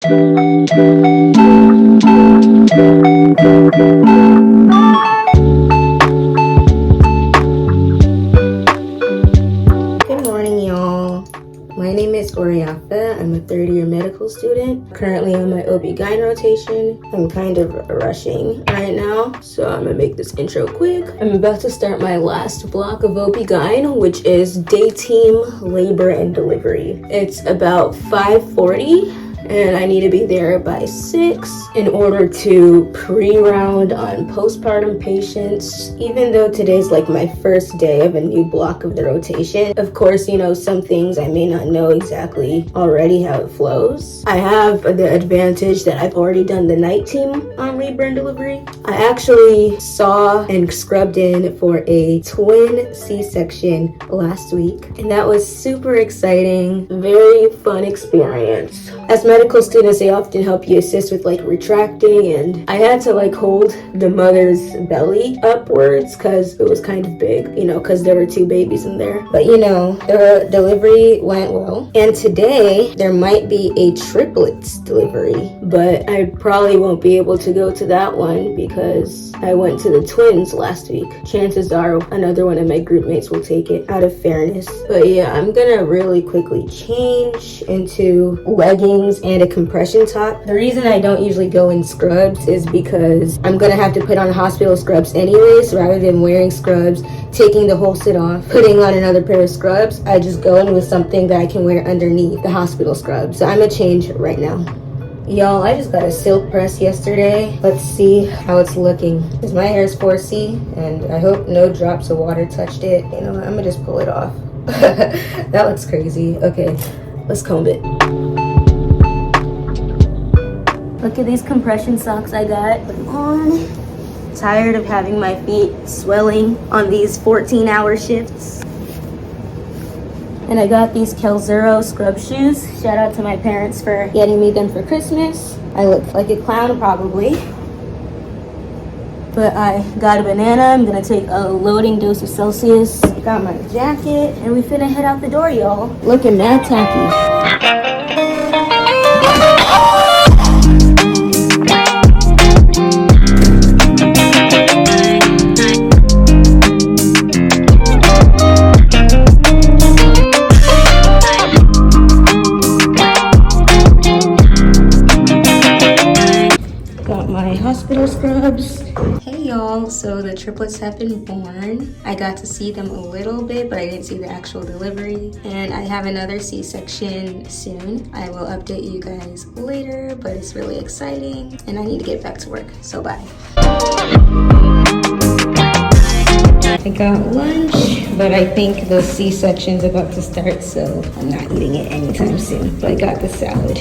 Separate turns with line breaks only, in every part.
morning, y'all. My name is Oriafa. I'm a third-year medical student. Currently on my OB-GYN rotation. I'm kind of rushing right now, so I'm gonna make this intro quick. I'm about to start my last block of OB-GYN, which is day team labor and delivery. It's about 5:40. And I need to be there by 6 in order to pre-round on postpartum patients. Even though today's like my first day of a new block of the rotation, of course, you know, some things I may not know exactly already how it flows. I have the advantage that I've already done the night team on labor and delivery. I actually saw and scrubbed in for a twin C-section last week, and that was super exciting, very fun experience. As medical students, they often help you assist with like retracting, and I had to like hold the mother's belly upwards because it was kind of big, you know, because there were 2 babies in there. But you know, the delivery went well. And today there might be a triplets delivery, but I probably won't be able to go to that one because I went to the twins last week. Chances are another one of my group mates will take it out of fairness. But yeah, I'm gonna really quickly change into leggings and a compression top. The reason I don't usually go in scrubs is because I'm gonna have to put on hospital scrubs anyways. Rather than wearing scrubs, taking the whole sit off, putting on another pair of scrubs, I just go in with something that I can wear underneath the hospital scrubs. So I'm gonna change right now. Y'all, I just got a silk press yesterday. Let's see how it's looking. Because my hair is 4C, and I hope no drops of water touched it. You know what, I'm gonna just pull it off. That looks crazy. Okay, let's comb it. Look at these compression socks I got on. Tired of having my feet swelling on these 14-hour shifts. And I got these Kelzero scrub shoes. Shout out to my parents for getting me them for Christmas. I look like a clown probably. But I got a banana. I'm gonna take a loading dose of Celsius. Got my jacket, and we finna head out the door, y'all. Looking mad tacky. Hospital scrubs. Hey y'all, so the triplets have been born. I got to see them a little bit, but I didn't see the actual delivery. And I have another C-section soon. I will update you guys later, but it's really exciting and I need to get back to work, so bye. I got lunch, but I think the C-section's about to start, so I'm not eating it anytime soon. But I got the salad.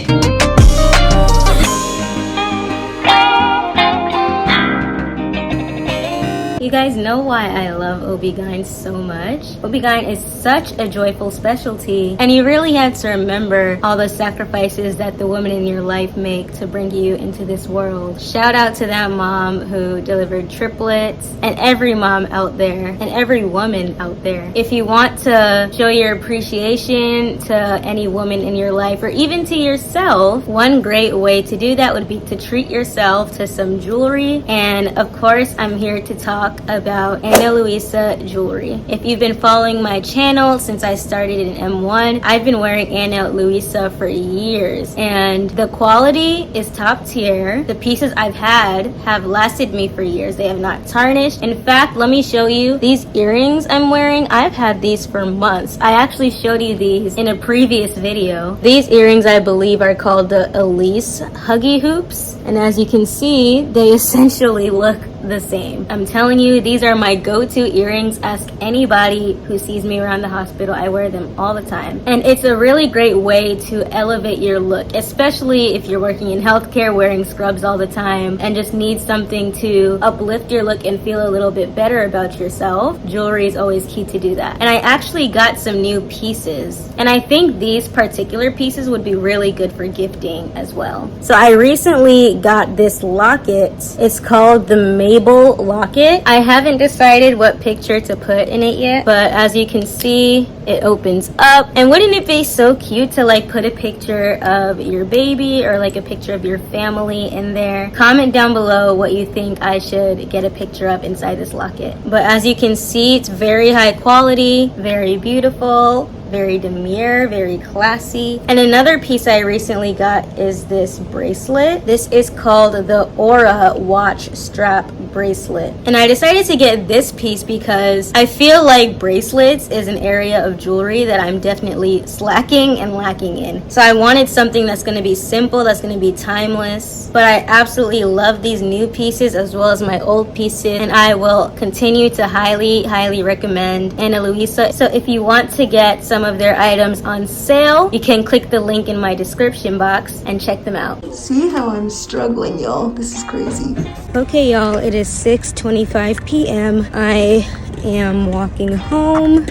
You guys know why I love OB-GYN so much. OB-GYN is such a joyful specialty, and you really have to remember all the sacrifices that the women in your life make to bring you into this world. Shout out to that mom who delivered triplets, and every mom out there, and every woman out there. If you want to show your appreciation to any woman in your life, or even to yourself, one great way to do that would be to treat yourself to some jewelry. And of course, I'm here to talk about Ana Luisa jewelry. If you've been following my channel since I started in M1, I've been wearing Ana Luisa for years, and the quality is top tier. The pieces I've had have lasted me for years. They have not tarnished. In fact, let me show you these earrings I'm wearing. I've had these for months. I actually showed you these in a previous video. These earrings, I believe, are called the Elise Huggy Hoops, and as you can see, they essentially look the same. I'm telling you, these are my go-to earrings. Ask anybody who sees me around the hospital. I wear them all the time. And it's a really great way to elevate your look, especially if you're working in healthcare, wearing scrubs all the time, and just need something to uplift your look and feel a little bit better about yourself. Jewelry is always key to do that. And I actually got some new pieces, and I think these particular pieces would be really good for gifting as well. So I recently got this locket. It's called the enable locket. I haven't decided what picture to put in it yet, but as you can see, it opens up. And wouldn't it be so cute to like put a picture of your baby or like a picture of your family in there? Comment down below what you think I should get a picture of inside this locket. But as you can see, it's very high quality, very beautiful, very demure, very classy. And another piece I recently got is this bracelet. This is called the Aura watch strap bracelet. And I decided to get this piece because I feel like bracelets is an area of jewelry that I'm definitely slacking and lacking in. So I wanted something that's going to be simple, that's going to be timeless. But I absolutely love these new pieces as well as my old pieces, and I will continue to highly recommend Ana Luisa. So if you want to get some of their items on sale, you can click the link in my description box and check them out.
See how I'm struggling, y'all? This is crazy.
Okay, y'all, it is 6:25 p.m. I am walking home.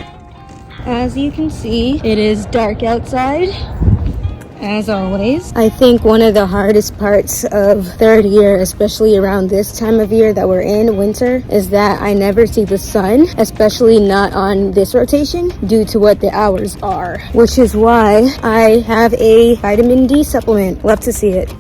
As you can see, it is dark outside, as always. I think one of the hardest parts of third year, especially around this time of year that we're in, winter, is that I never see the sun, especially not on this rotation, due to what the hours are, which is why I have a vitamin D supplement. Love to see it.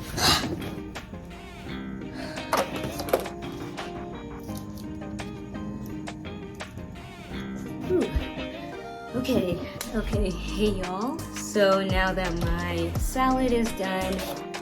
Okay, hey y'all. So now that my salad is done,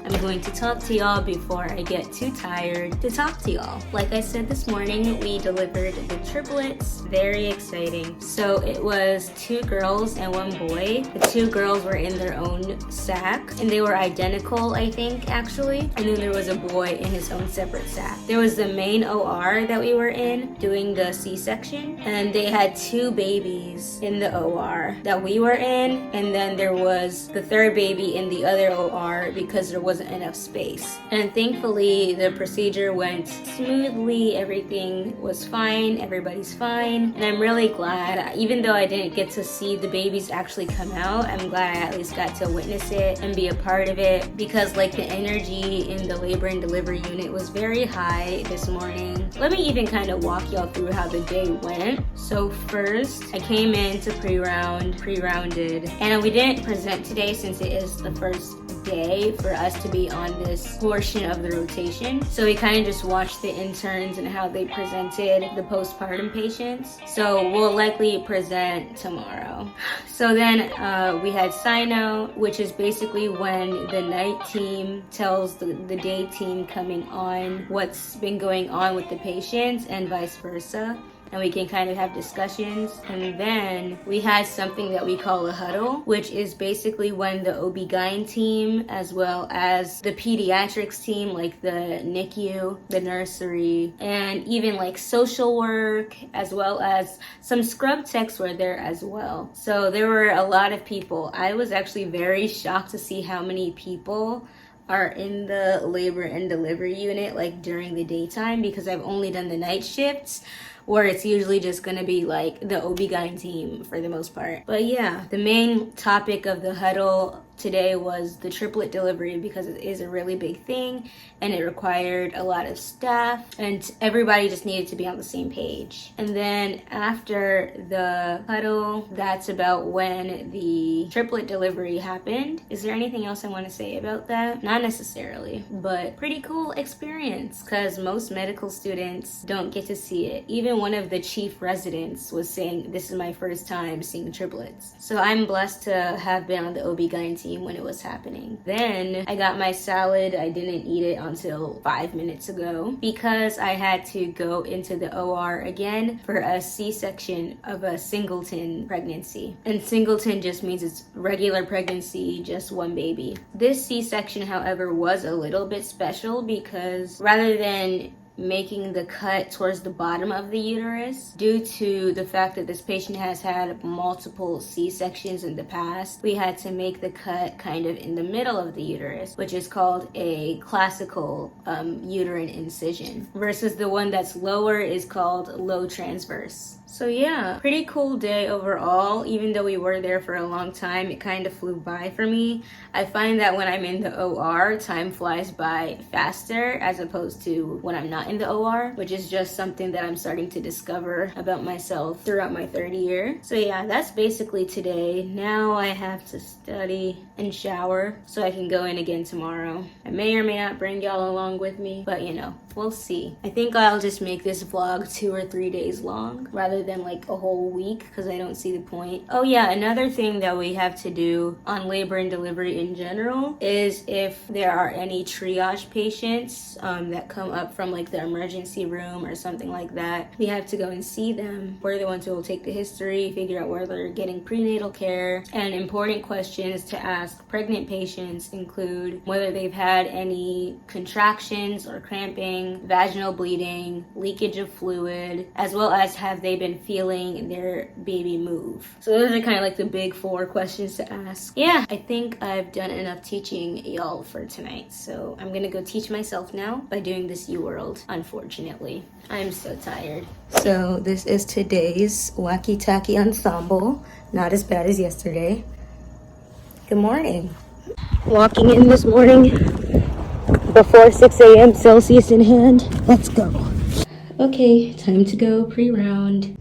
I'm going to talk to y'all before I get too tired to talk to y'all. Like I said this morning, we delivered the triplets. Very exciting. So it was 2 girls and 1 boy. The 2 girls were in their own sack, and they were identical, I think, actually. And then there was a boy in his own separate sack. There was the main OR that we were in doing the C-section, and they had 2 babies in the OR that we were in, and then there was the 3rd baby in the other OR because there wasn't enough space. And thankfully the procedure went smoothly, everything was fine, everybody's fine, and I'm really glad. Even though I didn't get to see the babies actually come out, I'm glad I at least got to witness it and be a part of it, because like the energy in the labor and delivery unit was very high this morning. Let me even kind of walk y'all through how the day went. So first, I came in to pre-rounded, and we didn't present today since it is the first day for us to be on this portion of the rotation. So we kind of just watched the interns and how they presented the postpartum patients. So we'll likely present tomorrow. So then we had Sino, which is basically when the night team tells the day team coming on what's been going on with the patients and vice versa. And we can kind of have discussions. And then we had something that we call a huddle, which is basically when the OB-GYN team, as well as the pediatrics team, like the NICU, the nursery, and even like social work, as well as some scrub techs were there as well. So there were a lot of people. I was actually very shocked to see how many people are in the labor and delivery unit like during the daytime, because I've only done the night shifts, where it's usually just gonna be like the OB-GYN team for the most part. But yeah, the main topic of the huddle today was the triplet delivery, because it is a really big thing and it required a lot of staff, and everybody just needed to be on the same page. And then after the huddle, that's about when the triplet delivery happened. Is there anything else I want to say about that? Not necessarily, but pretty cool experience, because most medical students don't get to see it. Even one of the chief residents was saying, this is my first time seeing triplets. So I'm blessed to have been on the OB-GYN team when it was happening. Then I got my salad. I didn't eat it until 5 minutes ago because I had to go into the OR again for a C-section of a singleton pregnancy. And singleton just means it's regular pregnancy, just 1 baby. This C-section, however, was a little bit special because rather than making the cut towards the bottom of the uterus, due to the fact that this patient has had multiple C-sections in the past, we had to make the cut kind of in the middle of the uterus, which is called a classical uterine incision, versus the one that's lower is called low transverse. So yeah, pretty cool day overall. Even though we were there for a long time, it kind of flew by for me. I find that when I'm in the OR, time flies by faster as opposed to when I'm not not in the OR, which is just something that I'm starting to discover about myself throughout my third year. So yeah, that's basically today. Now I have to study and shower so I can go in again tomorrow. I may or may not bring y'all along with me, but you know, we'll see. I think I'll just make this vlog 2 or 3 days long rather than like a whole week, because I don't see the point. Oh yeah, another thing that we have to do on labor and delivery in general is if there are any triage patients that come up from like the emergency room or something like that, we have to go and see them. We're the ones who will take the history, figure out where they're getting prenatal care, and important questions to ask pregnant patients include whether they've had any contractions or cramping, vaginal bleeding, leakage of fluid, as well as have they been feeling their baby move. So those are kind of like the big 4 questions to ask. Yeah, I think I've done enough teaching y'all for tonight, so I'm gonna go teach myself now by doing this U-World, unfortunately. I'm so tired. So this is today's walkie-talkie ensemble. Not as bad as yesterday. Good morning. Walking in this morning before 6 a.m. Celsius in hand. Let's go. Okay, time to go pre-round.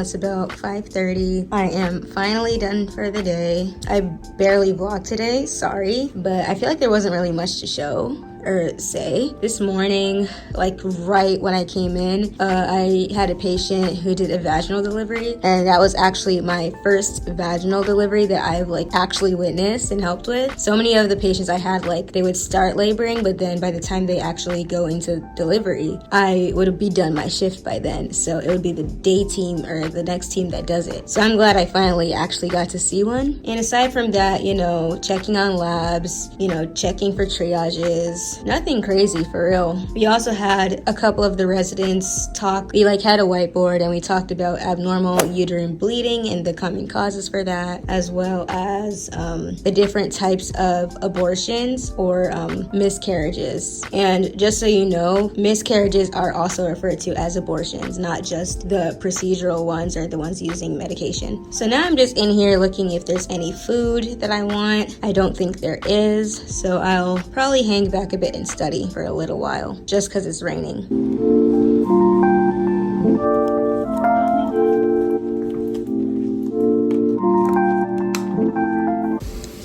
It's about 5:30. I am finally done for the day. I barely vlogged today, sorry, but I feel like there wasn't really much to show or say. This morning, like right when I came in, I had a patient who did a vaginal delivery, and that was actually my first vaginal delivery that I've like actually witnessed and helped with. So many of the patients I had, like they would start laboring, but then by the time they actually go into delivery, I would be done my shift by then. So it would be the day team or the next team that does it. So I'm glad I finally actually got to see one. And aside from that, you know, checking on labs, you know, checking for triages, nothing crazy for real. We also had a couple of the residents talk. We like had a whiteboard and we talked about abnormal uterine bleeding and the common causes for that, as well as the different types of abortions or miscarriages. And just so you know, miscarriages are also referred to as abortions, not just the procedural ones or the ones using medication. So now I'm just in here looking if there's any food that I want. I don't think there is, so I'll probably hang back a bit and study for a little while just because it's raining.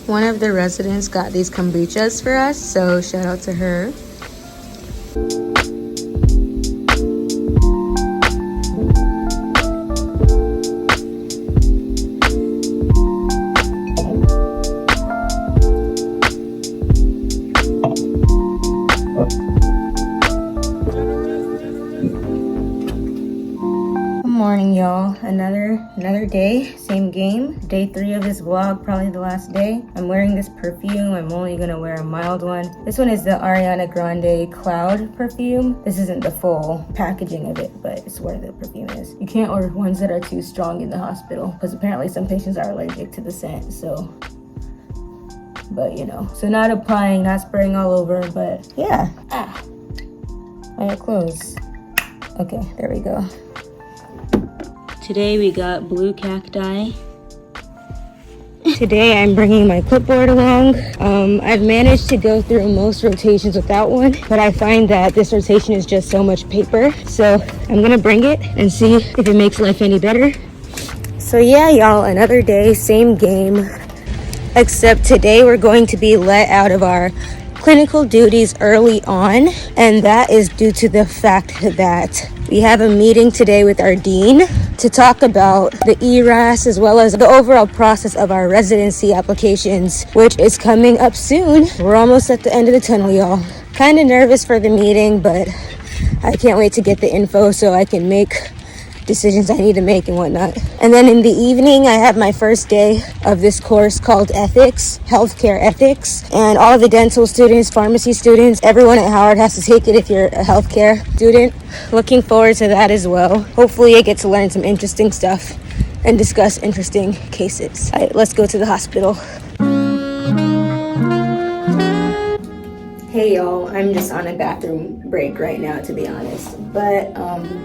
One of the residents got these kombuchas for us, so shout out to her. Morning, y'all. Another day, same game. Day 3 of this vlog, probably the last day. I'm wearing this perfume. I'm only gonna wear a mild one. This one is the Ariana Grande Cloud perfume. This isn't the full packaging of it, but it's where the perfume is. You can't order ones that are too strong in the hospital because apparently some patients are allergic to the scent, so. But you know, so not applying, not spraying all over, but yeah. My clothes. Okay, there we go. Today we got blue cacti. Today I'm bringing my clipboard along. I've managed to go through most rotations without one, but I find that this rotation is just so much paper. So I'm gonna bring it and see if it makes life any better. So yeah, y'all, another day, same game. Except today we're going to be let out of our clinical duties early on, and that is due to the fact that we have a meeting today with our dean to talk about the ERAS as well as the overall process of our residency applications, which is coming up soon. We're almost at the end of the tunnel, y'all. Kind of nervous for the meeting, but I can't wait to get the info so I can make decisions I need to make and whatnot. And then in the evening, I have my first day of this course called Ethics, Healthcare Ethics. And all the dental students, pharmacy students, everyone at Howard has to take it if you're a healthcare student. Looking forward to that as well. Hopefully I get to learn some interesting stuff and discuss interesting cases. All right, let's go to the hospital. Hey y'all, I'm just on a bathroom break right now, to be honest. But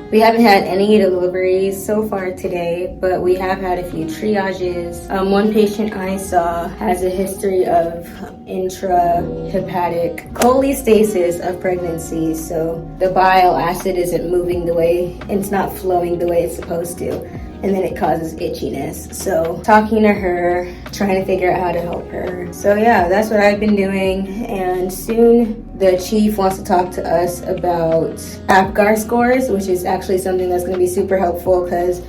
we haven't had any deliveries so far today, but we have had a few triages. One patient I saw has a history of intrahepatic cholestasis of pregnancy, so the bile acid isn't moving the way, it's not flowing the way it's supposed to, and then it causes itchiness. So talking to her, trying to figure out how to help her. So yeah, that's what I've been doing, and soon the chief wants to talk to us about APGAR scores, which is actually something that's going to be super helpful because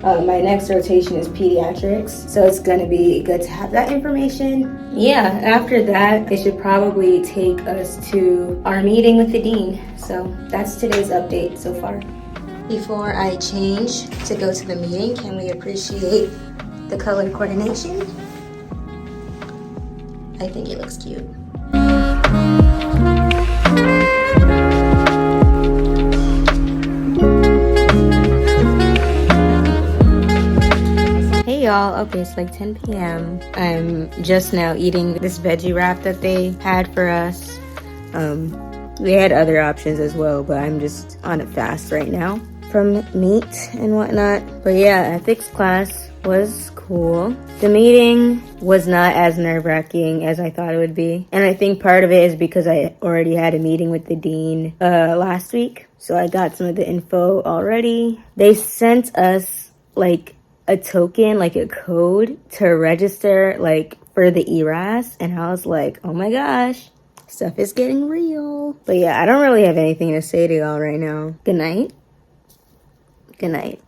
my next rotation is pediatrics, so it's going to be good to have that information. Yeah, after that, it should probably take us to our meeting with the dean. So that's today's update so far. Before I change to go to the meeting, can we appreciate the color coordination? I think it looks cute. Hey y'all, okay, it's like 10 p.m. I'm just now eating this veggie wrap that they had for us. They had other options as well, but I'm just on a fast right now from meat and whatnot. But yeah, ethics class was cool. The meeting was not as nerve-wracking as I thought it would be. And I think part of it is because I already had a meeting with the dean last week. So I got some of the info already. They sent us like a token, like a code to register like for the ERAS. And I was like, oh my gosh, stuff is getting real. But yeah, I don't really have anything to say to y'all right now. Good night. Good night.